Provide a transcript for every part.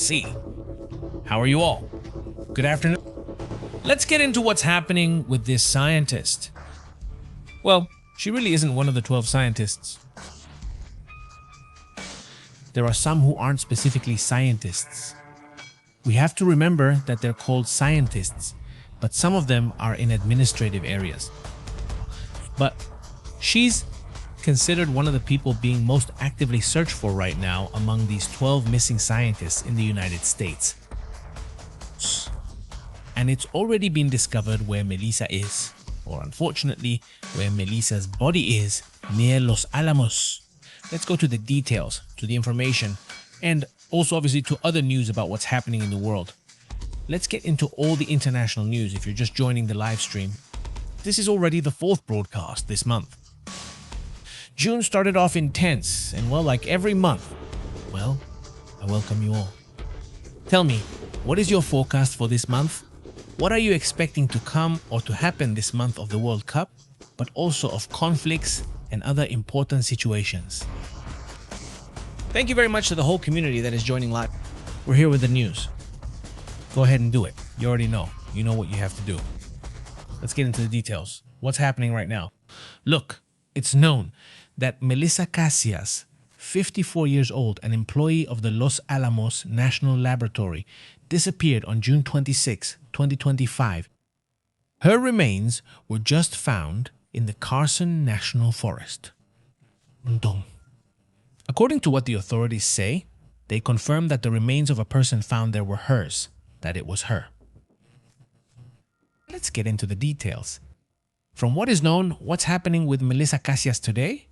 see. How are you all? Good afternoon. Let's get into what's happening with this scientist. Well, she really isn't one of the 12 scientists. There are some who aren't specifically scientists. We have to remember that they're called scientists, but some of them are in administrative areas. But she's considered one of the people being most actively searched for right now among these 12 missing scientists in the United States. And it's already been discovered where Melissa is, or unfortunately, where Melissa's body is, near Los Alamos. Let's go to the details, to the information, and also obviously to other news about what's happening in the world. Let's get into all the international news if you're just joining the live stream. This is already the 4th broadcast this month. June started off intense, and well, like every month, well, I welcome you all. Tell me, what is your forecast for this month? What are you expecting to come or to happen this month of the World Cup, but also of conflicts and other important situations? Thank you very much to the whole community that is joining live. We're here with the news. Go ahead and do it. You already know. You know what you have to do. Let's get into the details. What's happening right now? Look, it's known that Melissa Casias, 54 years old, an employee of the Los Alamos National Laboratory, disappeared on June 26, 2025. Her remains were just found in the Carson National Forest. According to what the authorities say, they confirmed that the remains of a person found there were hers, that it was her. Let's get into the details. From what is known, what's happening with Melissa Casias today?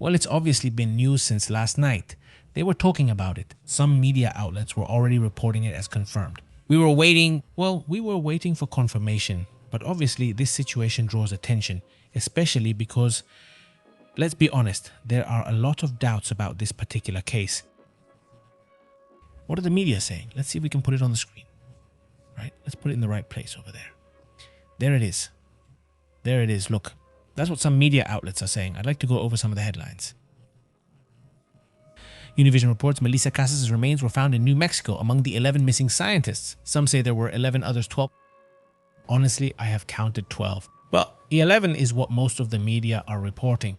Well, it's obviously been news since last night. They were talking about it. Some media outlets were already reporting it as confirmed. We were waiting for confirmation, but obviously this situation draws attention, especially because, let's be honest, there are a lot of doubts about this particular case. What are the media saying? Let's see if we can put it on the screen. Right? Let's put it in the right place over there. There it is. There it is. Look, that's what some media outlets are saying. I'd like to go over some of the headlines. Univision reports Melissa Casias' remains were found in New Mexico among the 11 missing scientists. Some say there were 11, others 12. Honestly, I have counted 12. Well, 11 is what most of the media are reporting.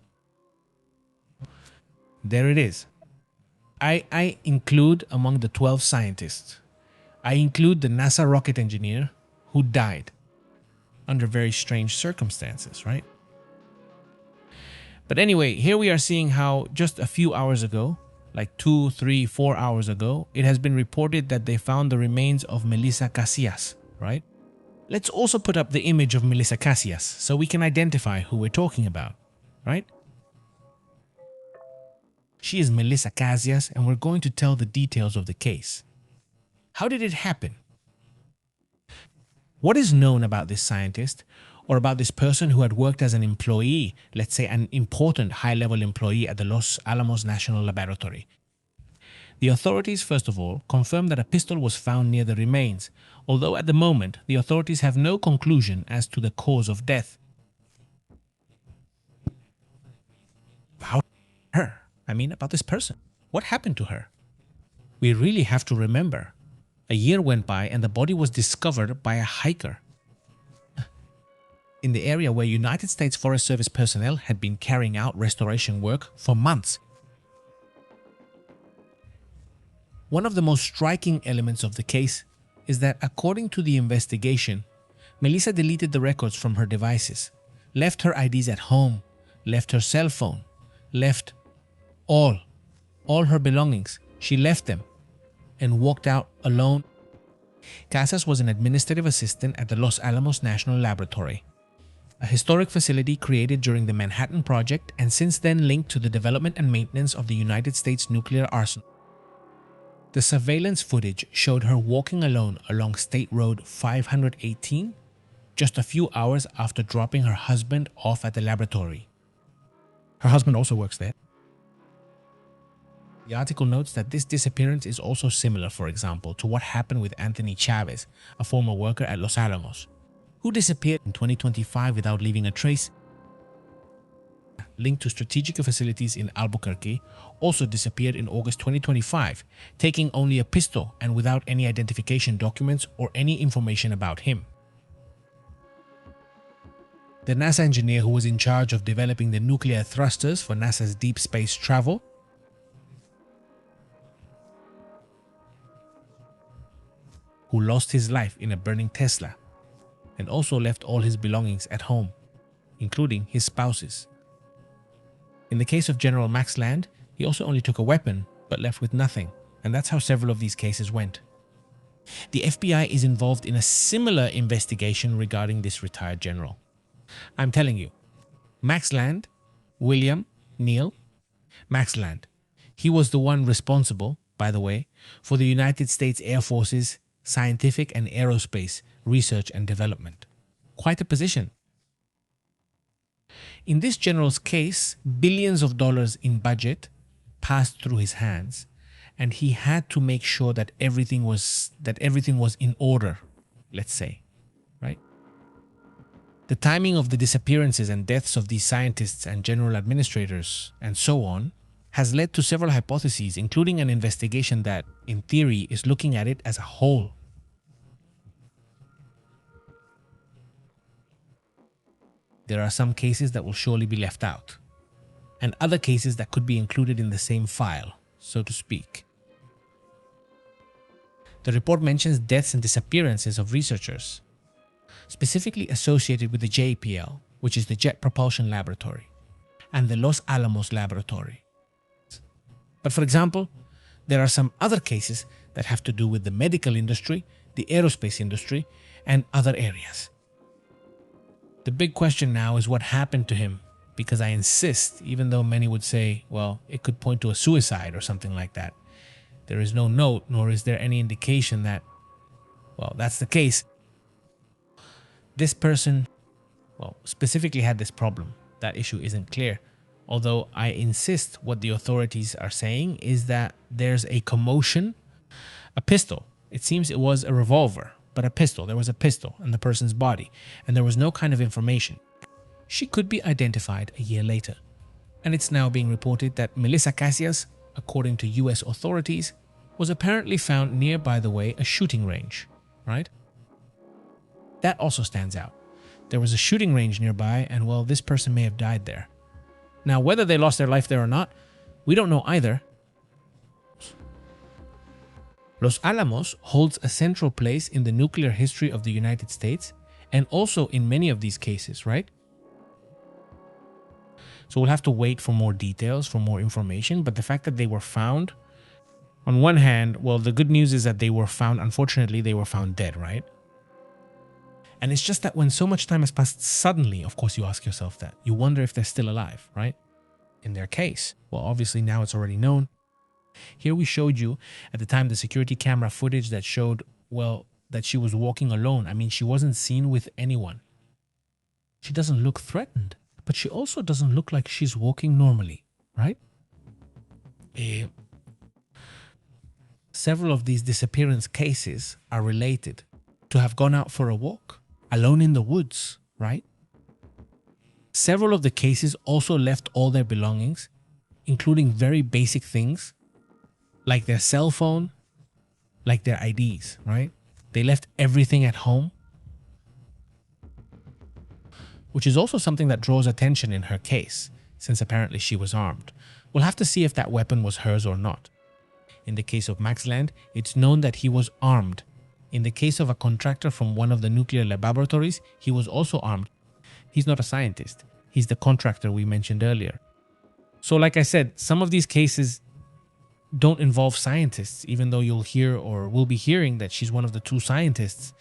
There it is. I include among the 12 scientists, I include the NASA rocket engineer who died under very strange circumstances, right? But anyway, here we are seeing how just a few hours ago, like 2, 3, 4 hours ago, it has been reported that they found the remains of Melissa Casias, right? Let's also put up the image of Melissa Casias so we can identify who we're talking about, right? She is Melissa Casias, and we're going to tell the details of the case. How did it happen? What is known about this scientist, or about this person who had worked as an employee, let's say an important high-level employee at the Los Alamos National Laboratory? The authorities, first of all, confirmed that a pistol was found near the remains, although at the moment, the authorities have no conclusion as to the cause of death. About this person. What happened to her? We really have to remember. A year went by and the body was discovered by a hiker in the area where United States Forest Service personnel had been carrying out restoration work for months. One of the most striking elements of the case is that, according to the investigation, Melissa deleted the records from her devices, left her IDs at home, left her cell phone, left all her belongings. She left them and walked out alone. Casias was an administrative assistant at the Los Alamos National Laboratory, a historic facility created during the Manhattan Project and since then linked to the development and maintenance of the United States nuclear arsenal. The surveillance footage showed her walking alone along State Road 518 just a few hours after dropping her husband off at the laboratory. Her husband also works there. The article notes that this disappearance is also similar, for example, to what happened with Anthony Chavez, a former worker at Los Alamos, who disappeared in 2025 without leaving a trace. linked to strategic facilities in Albuquerque, also disappeared in August 2025, taking only a pistol and without any identification documents or any information about him. The NASA engineer who was in charge of developing the nuclear thrusters for NASA's deep space travel who lost his life in a burning Tesla and also left all his belongings at home, including his spouse's. In the case of General Max Land, he also only took a weapon but left with nothing, and that's how several of these cases went. The FBI is involved in a similar investigation regarding this retired general. I'm telling you, Max Land, William Neal, Max Land, he was the one responsible, by the way, for the United States Air Force's scientific and aerospace research and development. Quite a position. In this general's case, billions of dollars in budget passed through his hands, and he had to make sure that everything was in order, let's say, right? The timing of the disappearances and deaths of these scientists and general administrators and so on has led to several hypotheses, including an investigation that, in theory, is looking at it as a whole. There are some cases that will surely be left out, and other cases that could be included in the same file, so to speak. The report mentions deaths and disappearances of researchers, specifically associated with the JPL, which is the Jet Propulsion Laboratory, and the Los Alamos Laboratory. But for example, there are some other cases that have to do with the medical industry, the aerospace industry, and other areas. The big question now is what happened to him, because I insist, even though many would say, well, it could point to a suicide or something like that. There is no note, nor is there any indication that, well, that's the case. This person, well, specifically had this problem. That issue isn't clear. Although I insist what the authorities are saying is that there's a commotion, a pistol. It seems it was a revolver, but a pistol. There was a pistol in the person's body, and there was no kind of information. She could be identified a year later. And it's now being reported that Melissa Casias, according to US authorities, was apparently found near, by the way, a shooting range, right? That also stands out. There was a shooting range nearby, and well, this person may have died there. Now, whether they lost their life there or not, we don't know either. Los Alamos holds a central place in the nuclear history of the United States, and also in many of these cases, right? So we'll have to wait for more details, for more information, but the fact that they were found, on one hand, well, the good news is that they were found, unfortunately, they were found dead, right? And it's just that when so much time has passed, suddenly, of course, you ask yourself that. You wonder if they're still alive, right? In their case. Well, obviously now it's already known. Here we showed you at the time the security camera footage that showed, well, that she was walking alone. I mean, she wasn't seen with anyone. She doesn't look threatened, but she also doesn't look like she's walking normally, right? Several of these disappearance cases are related to have gone out for a walk, alone in the woods, right? Several of the cases also left all their belongings, including very basic things like their cell phone, like their IDs, right? They left everything at home, which is also something that draws attention in her case, since apparently she was armed. We'll have to see if that weapon was hers or not. In the case of Max Land, it's known that he was armed. In the case of a contractor from one of the nuclear laboratories, he was also armed. He's not a scientist. He's the contractor we mentioned earlier. So like I said, some of these cases don't involve scientists, even though you'll hear or will be hearing that she's one of the two scientists.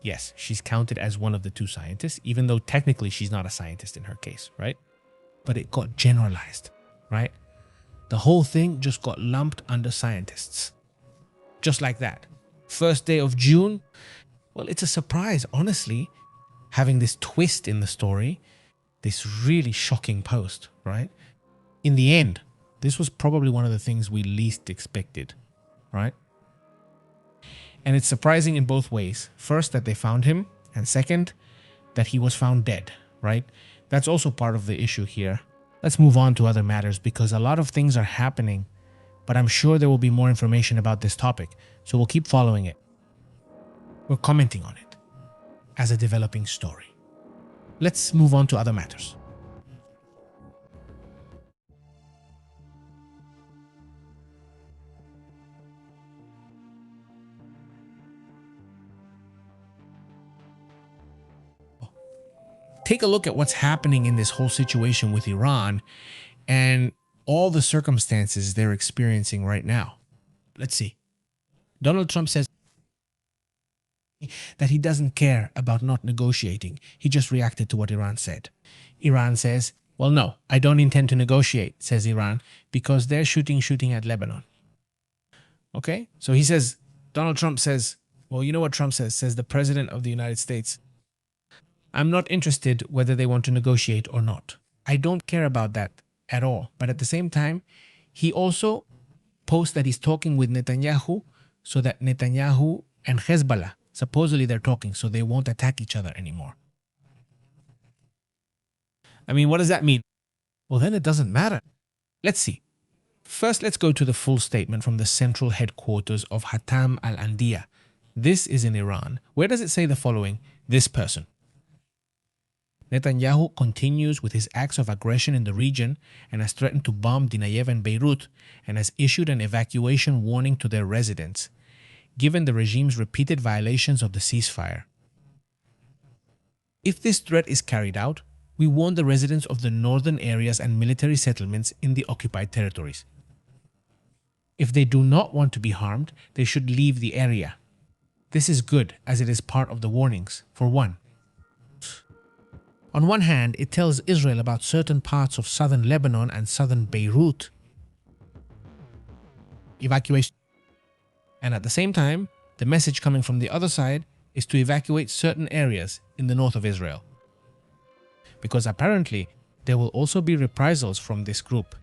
Yes, she's counted as one of the two scientists, even though technically she's not a scientist in her case, right? But it got generalized, right? The whole thing just got lumped under scientists. Just like that. First day of June, well, it's a surprise, honestly, having this twist in the story, this really shocking post, right? In the end, this was probably one of the things we least expected, right? And it's surprising in both ways. First, that they found him, and second, that he was found dead, right? That's also part of the issue here. Let's move on to other matters because a lot of things are happening, but I'm sure there will be more information about this topic, so we'll keep following it. We're commenting on it as a developing story. Let's move on to other matters. Take a look at what's happening in this whole situation with Iran and all the circumstances they're experiencing right now. Let's see. Donald Trump says that he doesn't care about not negotiating. He just reacted to what Iran said. Iran says, well, no, I don't intend to negotiate, says Iran, because they're shooting at Lebanon. Okay? So he says, Donald Trump says, well, you know what Trump says? Says the President of the United States, I'm not interested whether they want to negotiate or not. I don't care about that at all. But at the same time, he also posts that he's talking with Netanyahu so that Netanyahu and Hezbollah, supposedly they're talking so they won't attack each other anymore. I mean, what does that mean? Well, then it doesn't matter. Let's see. First, let's go to the full statement from the central headquarters of Hatam al-Andiya. This is in Iran. Where does it say the following? This person. Netanyahu continues with his acts of aggression in the region and has threatened to bomb Dinayev and Beirut and has issued an evacuation warning to their residents, given the regime's repeated violations of the ceasefire. If this threat is carried out, we warn the residents of the northern areas and military settlements in the occupied territories. If they do not want to be harmed, they should leave the area. This is good as it is part of the warnings, for one. On one hand, it tells Israel about certain parts of southern Lebanon and southern Beirut evacuation. And at the same time, the message coming from the other side is to evacuate certain areas in the north of Israel. Because apparently, there will also be reprisals from this group,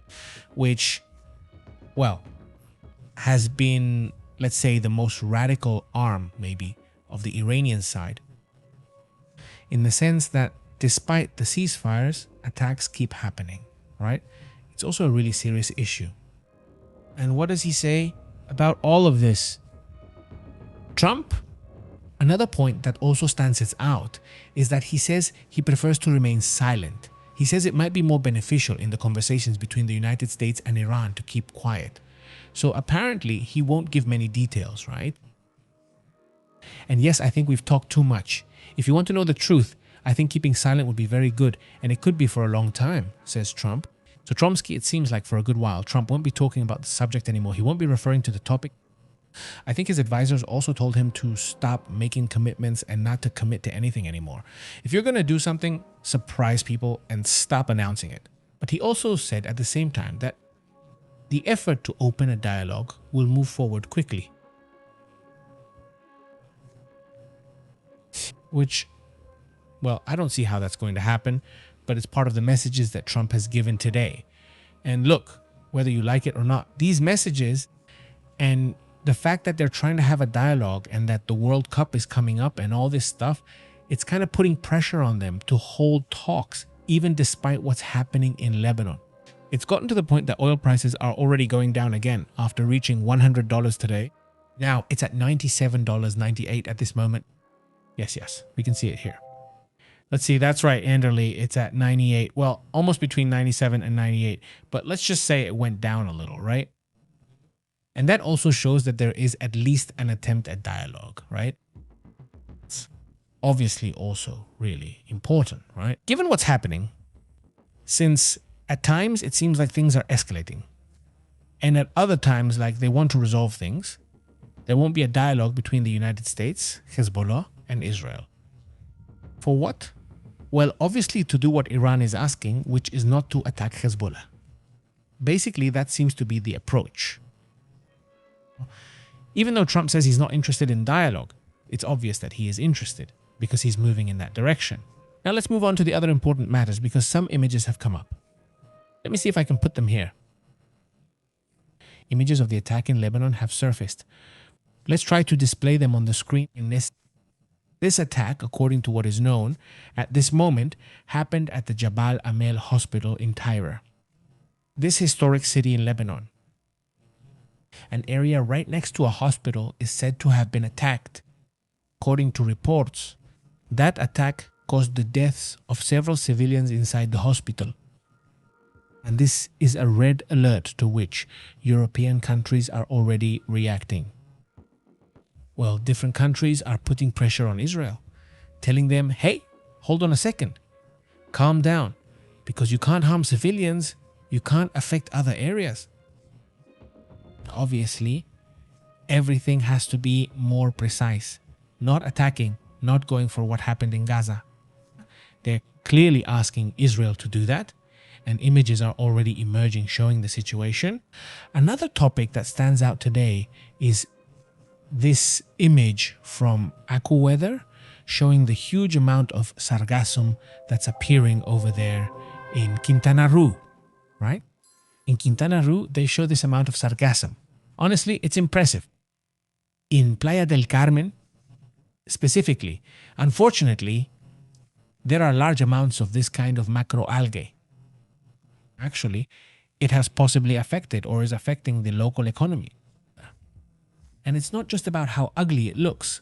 which, well, has been, let's say, the most radical arm, maybe, of the Iranian side. In the sense that despite the ceasefires, attacks keep happening, right? It's also a really serious issue. And what does he say about all of this? Trump? Another point that also stands out is that he says he prefers to remain silent. He says it might be more beneficial in the conversations between the United States and Iran to keep quiet. So apparently he won't give many details, right? And yes, I think we've talked too much. If you want to know the truth, I think keeping silent would be very good, and it could be for a long time, says Trump. So Chomsky, it seems like for a good while, Trump won't be talking about the subject anymore. He won't be referring to the topic. I think his advisors also told him to stop making commitments and not to commit to anything anymore. If you're going to do something, surprise people and stop announcing it. But he also said at the same time that the effort to open a dialogue will move forward quickly. Which, well, I don't see how that's going to happen, but it's part of the messages that Trump has given today. And look, whether you like it or not, these messages and the fact that they're trying to have a dialogue and that the World Cup is coming up and all this stuff, it's kind of putting pressure on them to hold talks, even despite what's happening in Lebanon. It's gotten to the point that oil prices are already going down again after reaching $100 today. Now it's at $97.98 at this moment. Yes, we can see it here. Let's see, that's right, Anderley, it's at 98. Well, almost between 97 and 98, but let's just say it went down a little, right? And that also shows that there is at least an attempt at dialogue, right? It's obviously also really important, right? Given what's happening, since at times it seems like things are escalating, and at other times like they want to resolve things, there won't be a dialogue between the United States, Hezbollah, and Israel. For what? Well, obviously to do what Iran is asking, which is not to attack Hezbollah. Basically, that seems to be the approach. Even though Trump says he's not interested in dialogue, it's obvious that he is interested because he's moving in that direction. Now let's move on to the other important matters because some images have come up. Let me see if I can put them here. Images of the attack in Lebanon have surfaced. Let's try to display them on the screen in this. This attack, according to what is known at this moment, happened at the Jabal Amel hospital in Tyre. This historic city in Lebanon, an area right next to a hospital, is said to have been attacked. According to reports, that attack caused the deaths of several civilians inside the hospital. And this is a red alert to which European countries are already reacting. Well, different countries are putting pressure on Israel, telling them, hey, hold on a second, calm down, because you can't harm civilians, you can't affect other areas. Obviously, everything has to be more precise, not attacking, not going for what happened in Gaza. They're clearly asking Israel to do that, and images are already emerging showing the situation. Another topic that stands out today is this image from AccuWeather showing the huge amount of sargassum that's appearing over there in Quintana Roo, right? In Quintana Roo, they show this amount of sargassum. Honestly, it's impressive. In Playa del Carmen, specifically, unfortunately, there are large amounts of this kind of macroalgae. Actually, it has possibly affected or is affecting the local economy. And it's not just about how ugly it looks,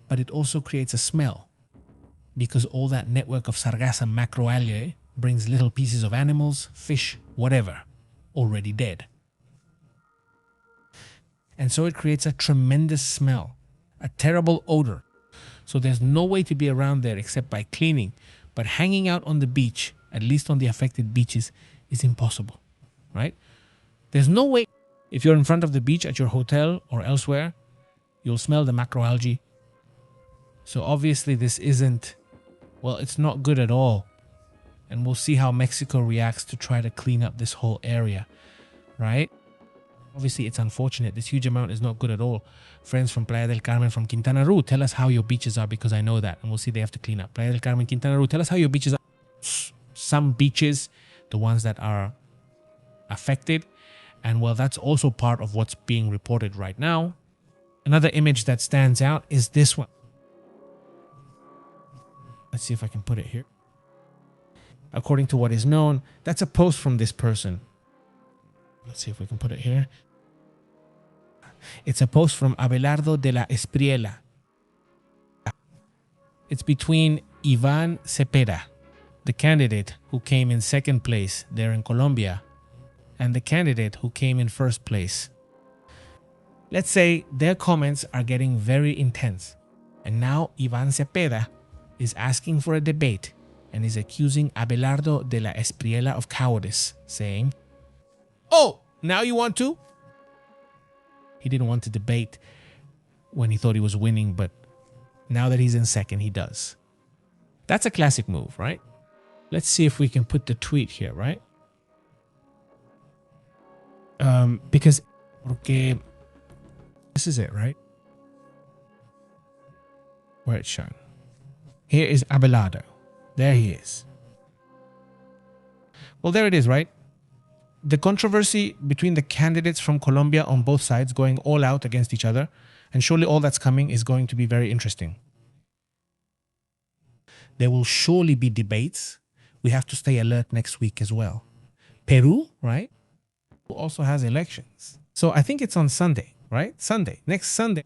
but it also creates a smell, because all that network of sargassum macroalgae brings little pieces of animals, fish, whatever, already dead. And so it creates a tremendous smell, a terrible odor. So there's no way to be around there except by cleaning. But hanging out on the beach, at least on the affected beaches, is impossible, right? There's no way. If you're in front of the beach at your hotel or elsewhere, you'll smell the macroalgae. So obviously this isn't, well, it's not good at all. And we'll see how Mexico reacts to try to clean up this whole area, right? Obviously, it's unfortunate. This huge amount is not good at all. Friends from Playa del Carmen, from Quintana Roo, tell us how your beaches are, because I know that. And we'll see they have to clean up. Playa del Carmen, Quintana Roo, tell us how your beaches are. Some beaches, the ones that are affected. And well, that's also part of what's being reported right now. Another image that stands out is this one. Let's see if I can put it here. According to what is known, that's a post from this person. Let's see if we can put it here. It's a post from Abelardo de la Espriella. It's between Iván Cepeda, the candidate who came in second place there in Colombia, and the candidate who came in first place. Let's say their comments are getting very intense. And now Iván Cepeda is asking for a debate and is accusing Abelardo de la Espriella of cowardice, saying, "Oh, now you want to?" He didn't want to debate when he thought he was winning, but now that he's in second, he does. That's a classic move, right? Let's see if we can put the tweet here, right? Because this is it, right? Where it's shown. Here is Abelardo. There he is. Well, there it is, right? The controversy between the candidates from Colombia on both sides going all out against each other, and surely all that's coming is going to be very interesting. There will surely be debates. We have to stay alert next week as well. Peru, right, also has elections. So I think it's on Sunday, right? Sunday, next Sunday.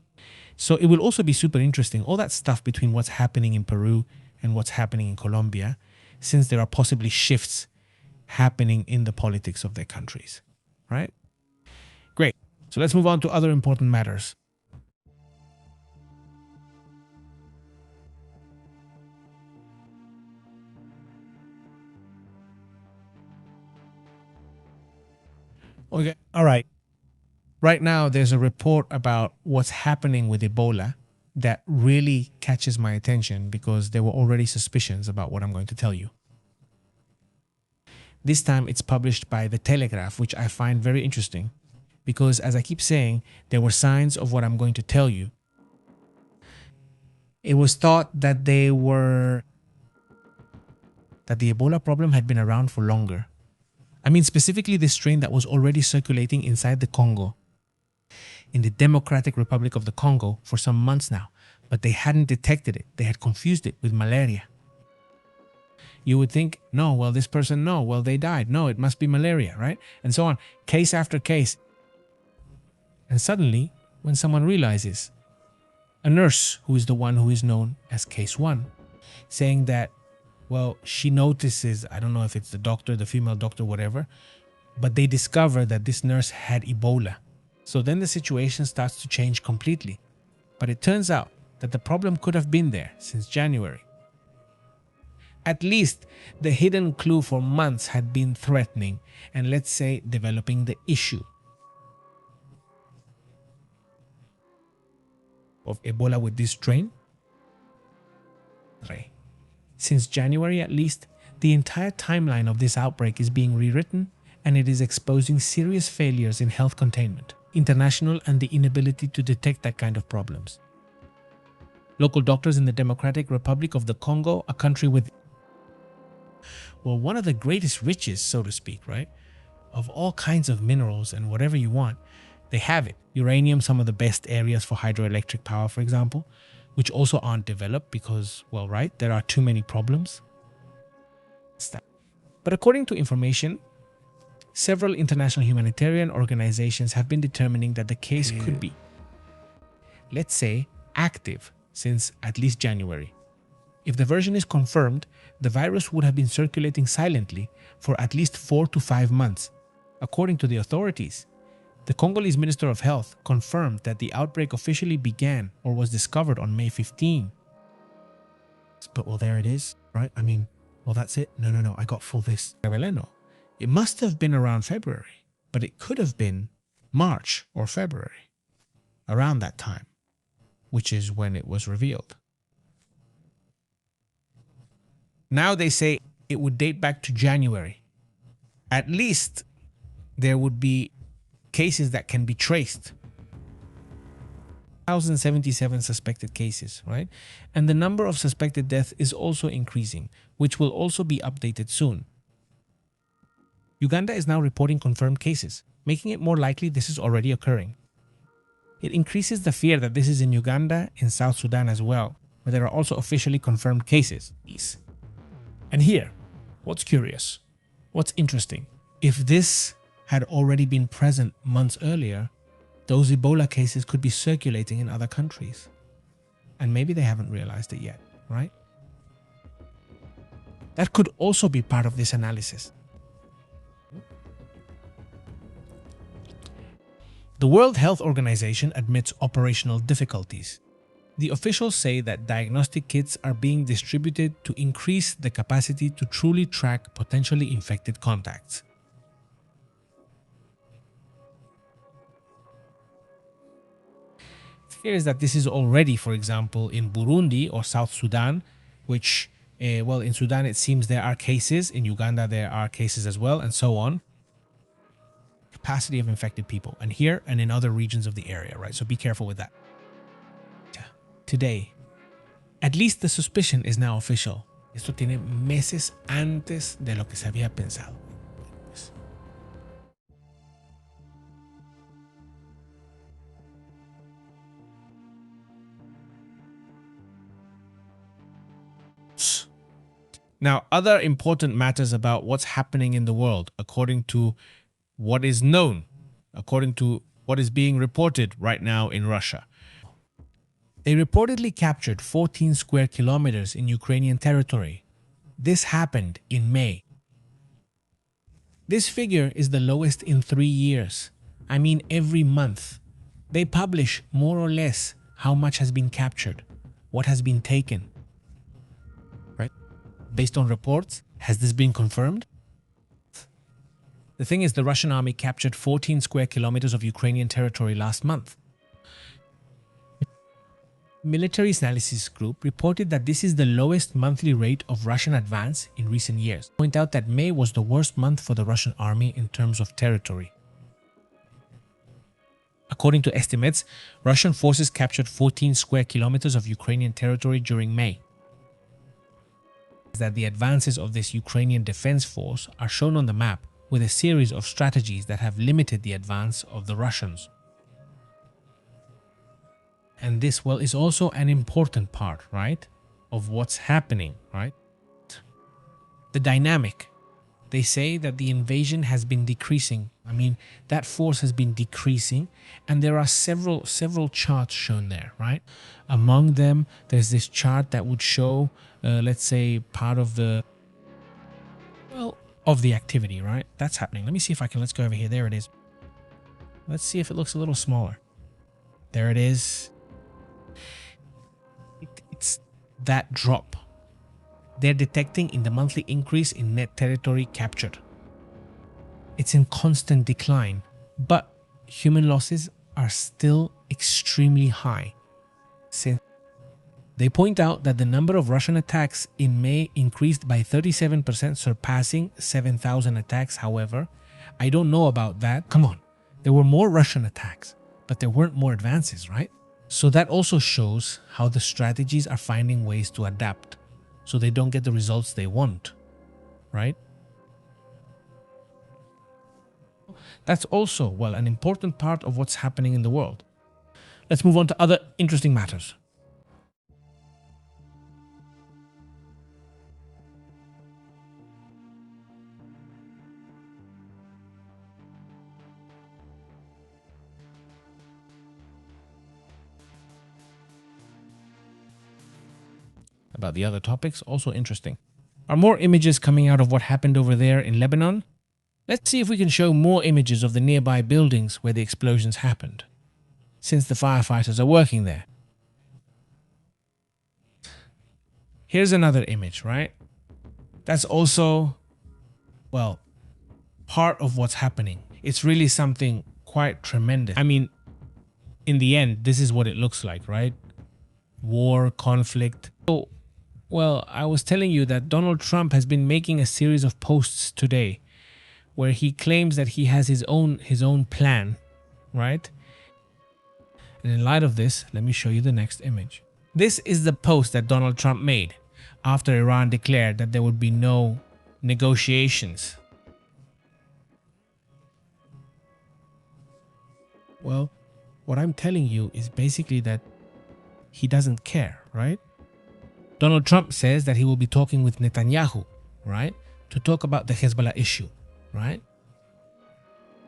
So it will also be super interesting, all that stuff between what's happening in Peru and what's happening in Colombia, since there are possibly shifts happening in the politics of their countries, right? Great. So let's move on to other important matters. Okay. All right. Right now, there's a report about what's happening with Ebola that really catches my attention because there were already suspicions about what I'm going to tell you. This time it's published by The Telegraph, which I find very interesting because, as I keep saying, there were signs of what I'm going to tell you. It was thought that the Ebola problem had been around for longer. I mean, specifically this strain that was already circulating inside the Congo, in the Democratic Republic of the Congo, for some months now. but they hadn't detected it. They had confused it with malaria. You would think, no, well, this person, no, well, they died. No, it must be malaria, right? And so on, case after case. And suddenly, when someone realizes, a nurse who is the one who is known as case 1, saying that, well, she notices, I don't know if it's the doctor, the female doctor, whatever, but they discover that this nurse had Ebola. So then the situation starts to change completely. But it turns out that the problem could have been there since January. At least the hidden clue for months had been threatening and, let's say, developing the issue of Ebola with this strain. Since January at least, the entire timeline of this outbreak is being rewritten, and it is exposing serious failures in health containment, international, and the inability to detect that kind of problems. Local doctors in the Democratic Republic of the Congo, a country with, well, one of the greatest riches, so to speak, right? Of all kinds of minerals and whatever you want, they have it. Uranium, some of the best areas for hydroelectric power, for example, which also aren't developed because, well, right, there are too many problems. But according to information, several international humanitarian organizations have been determining that the case could be, let's say, active since at least January. If the version is confirmed, the virus would have been circulating silently for at least 4 to 5 months. According to the authorities, the Congolese Minister of Health confirmed that the outbreak officially began or was discovered on May 15. But well, there it is, right? I mean, well, that's it. No, I got full this. It must have been around February, but it could have been March or February, around that time, which is when it was revealed. Now they say it would date back to January. At least there would be cases that can be traced. 1,077 suspected cases, right? And the number of suspected deaths is also increasing, which will also be updated soon. Uganda is now reporting confirmed cases, making it more likely this is already occurring. It increases the fear that this is in Uganda and South Sudan as well, where there are also officially confirmed cases. And here, what's curious, what's interesting, if this had already been present months earlier, those Ebola cases could be circulating in other countries. And maybe they haven't realized it yet, right? That could also be part of this analysis. The World Health Organization admits operational difficulties. The officials say that diagnostic kits are being distributed to increase the capacity to truly track potentially infected contacts. Fear is that this is already, for example, in Burundi or South Sudan, which, well, in Sudan it seems there are cases, in Uganda there are cases as well, and so on. Capacity of infected people, and here and in other regions of the area, right? So be careful with that. Today, at least the suspicion is now official. Esto tiene meses antes de lo que se había pensado. Now, other important matters about what's happening in the world, according to what is known, according to what is being reported right now in Russia. They reportedly captured 14 square kilometers in Ukrainian territory. This happened in May. This figure is the lowest in 3 years. I mean, every month. They publish more or less how much has been captured, what has been taken. Right? Based on reports, has this been confirmed? The thing is, the Russian army captured 14 square kilometers of Ukrainian territory last month. Military Analysis Group reported that this is the lowest monthly rate of Russian advance in recent years. Point out that May was the worst month for the Russian army in terms of territory. According to estimates, Russian forces captured 14 square kilometers of Ukrainian territory during May. That the advances of this Ukrainian defense force are shown on the map with a series of strategies that have limited the advance of the Russians. And this, well, is also an important part, right, of what's happening, right? The dynamic. They say that the invasion has been decreasing. I mean, that force has been decreasing, and there are several charts shown there, right? Among them, there's this chart that would show, let's say, part of the, well, of the activity, right? That's happening. Let me see if I can, let's go over here. There it is. Let's see if it looks a little smaller. There it is. It's that drop. They're detecting in the monthly increase in net territory captured. It's in constant decline, but human losses are still extremely high. They point out that the number of Russian attacks in May increased by 37%, surpassing 7,000 attacks. However, I don't know about that. Come on, there were more Russian attacks, but there weren't more advances, right? So that also shows how the strategies are finding ways to adapt, so they don't get the results they want, right? That's also, well, an important part of what's happening in the world. Let's move on to other interesting matters. About the other topics, also interesting. Are more images coming out of what happened over there in Lebanon? Let's see if we can show more images of the nearby buildings where the explosions happened, since the firefighters are working there. Here's another image, right? That's also, well, part of what's happening. It's really something quite tremendous. I mean, in the end, this is what it looks like, right? War, conflict. So, well, I was telling you that Donald Trump has been making a series of posts today where he claims that he has his own plan, right? And in light of this, let me show you the next image. This is the post that Donald Trump made after Iran declared that there would be no negotiations. Well, what I'm telling you is basically that he doesn't care, right? Donald Trump says that he will be talking with Netanyahu, right? To talk about the Hezbollah issue, right?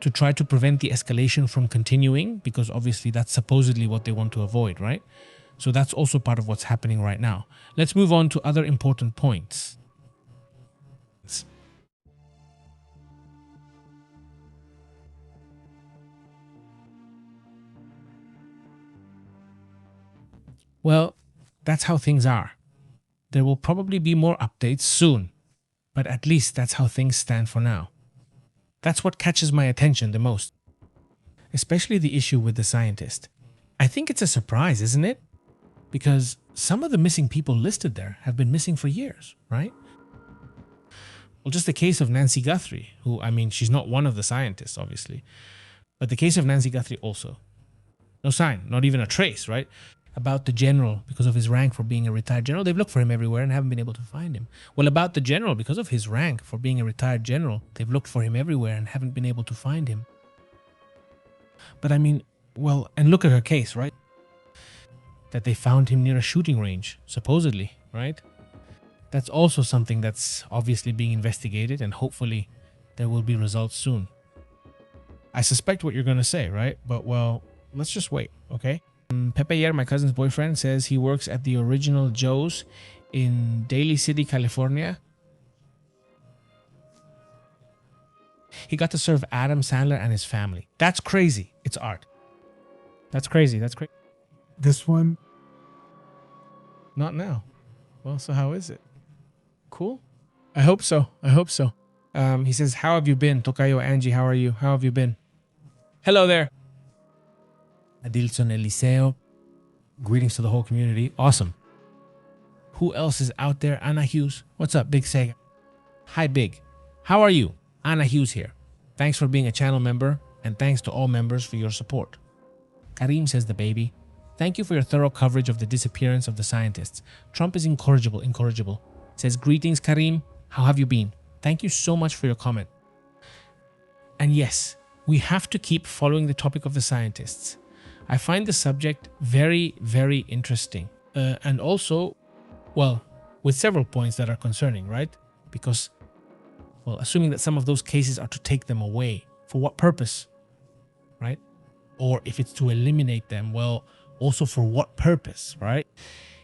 To try to prevent the escalation from continuing, because obviously that's supposedly what they want to avoid, right? So that's also part of what's happening right now. Let's move on to other important points. Well, that's how things are. There will probably be more updates soon, but at least that's how things stand for now. That's what catches my attention the most, especially the issue with the scientist. I think it's a surprise, isn't it? Because some of the missing people listed there have been missing for years, right? Well, just the case of Nancy Guthrie, who, I mean, she's not one of the scientists, obviously, but the case of Nancy Guthrie also. No sign, not even a trace, right? About the general, because of his rank for being a retired general, they've looked for him everywhere and haven't been able to find him. Well, about the general, because of his rank for being a retired general, they've looked for him everywhere and haven't been able to find him. But I mean, well, and look at her case, right? That they found him near a shooting range, supposedly, right? That's also something that's obviously being investigated, and hopefully there will be results soon. I suspect what you're going to say, right? But well, let's just wait, okay? Pepe Yer, my cousin's boyfriend, says he works at the original Joe's in Daly City, California. He got to serve Adam Sandler and his family. That's crazy. It's art. That's crazy. That's crazy. This one? Not now. Well, so how is it? Cool? I hope so. I hope so. He says, how have you been? Tocayo Angie, how are you? How have you been? Hello there. Adilson Eliseo. Greetings to the whole community. Awesome. Who else is out there? Anna Hughes. What's up, Big Sega? Hi, Big. How are you? Anna Hughes here. Thanks for being a channel member, and thanks to all members for your support. Karim says the baby. Thank you for your thorough coverage of the disappearance of the scientists. Trump is incorrigible. Says, greetings, Karim. How have you been? Thank you so much for your comment. And yes, we have to keep following the topic of the scientists. I find the subject very, very interesting. And also, well, with several points that are concerning, right? Because, well, assuming that some of those cases are to take them away, for what purpose, right? Or if it's to eliminate them, well, also for what purpose, right?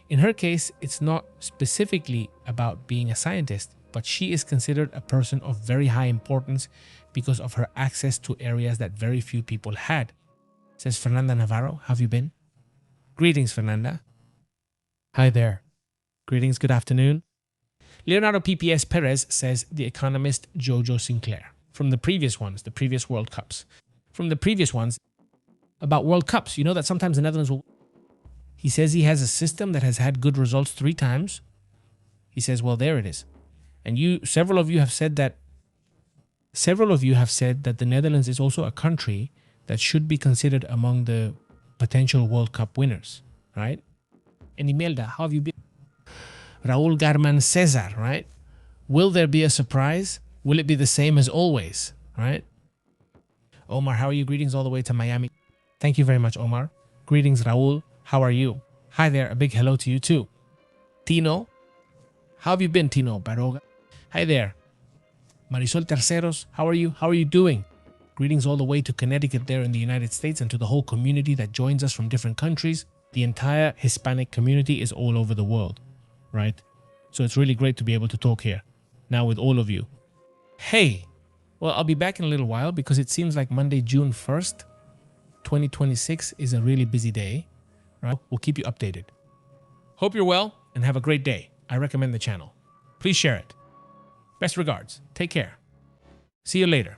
In her case, it's not specifically about being a scientist, but she is considered a person of very high importance because of her access to areas that very few people had. Says Fernanda Navarro, how have you been? Greetings, Fernanda. Hi there. Greetings, good afternoon. Leonardo PPS Perez says the economist Jojo Sinclair. From the previous ones, the previous World Cups. From the previous ones, about World Cups, you know that sometimes the Netherlands will... He says he has a system that has had good results 3 times. He says, well, there it is. And several of you have said that the Netherlands is also a country that should be considered among the potential World Cup winners, right? And Imelda, how have you been? Raul Garman Cesar, right? Will there be a surprise? Will it be the same as always, right? Omar, how are you? Greetings all the way to Miami. Thank you very much, Omar. Greetings, Raul. How are you? Hi there. A big hello to you too. Tino, how have you been, Tino Baroga? Hi there. Marisol Terceros, how are you? How are you doing? Greetings all the way to Connecticut there in the United States and to the whole community that joins us from different countries. The entire Hispanic community is all over the world, right? So it's really great to be able to talk here now with all of you. Hey, well, I'll be back in a little while because it seems like Monday, June 1st, 2026 is a really busy day, right? We'll keep you updated. Hope you're well and have a great day. I recommend the channel. Please share it. Best regards. Take care. See you later.